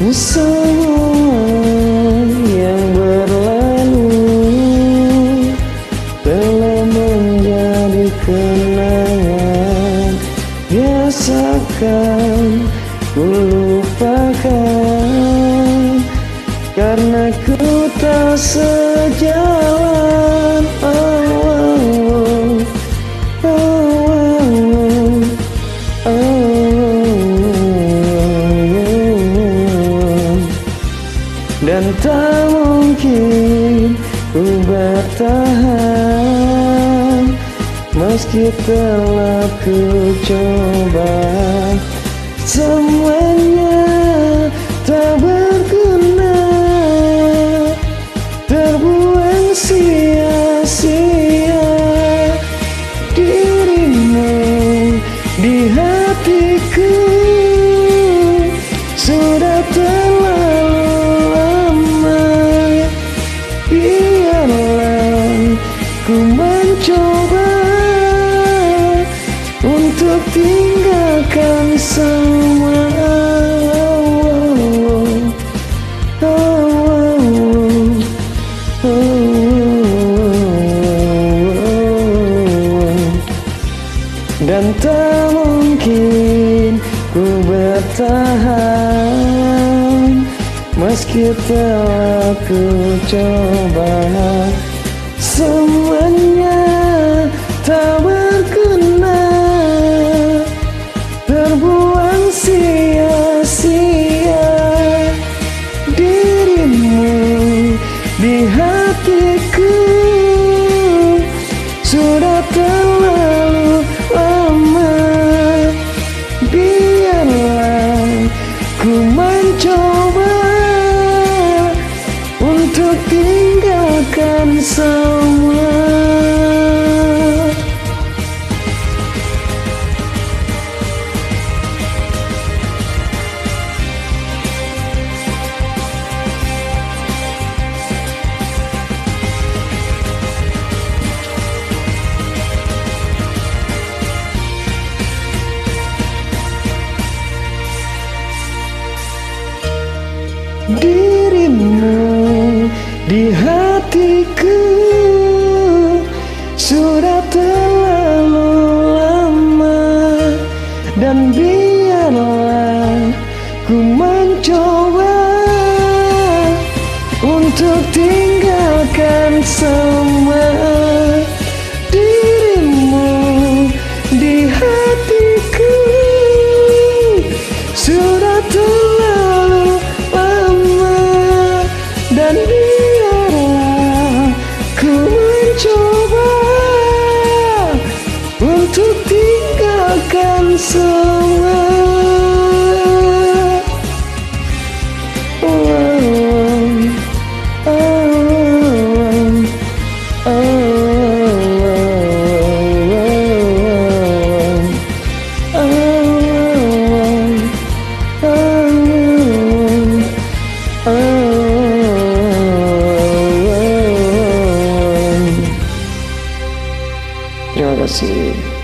Semua yang berlalu telah menjadi kenangan. Biasakan ku lupakan, karena ku tak sejalan. Dan tak mungkin ku bertahan, meski telah ku coba. Semuanya tak berguna, terbuang sia-sia. Dirimu di hatiku sudah terlalu lama. Biarlah ku mencoba untuk tinggalkan semua. Dan tak mungkin ku bertahan, meski telah ku coba. Semuanya tak berguna, terbuang sia-sia. Dirimu di hatiku sudah terlalu lama. Biarlah ku mencoba untuk tinggalkan semua. Dirimu di hatiku sudah terlalu lama. Dan biarlah ku mencoba untuk tinggalkan semua. Dirimu di hatiku sudah terlalu lama. Dan biarlah ku mencoba untuk tinggalkan semua. Terima kasih.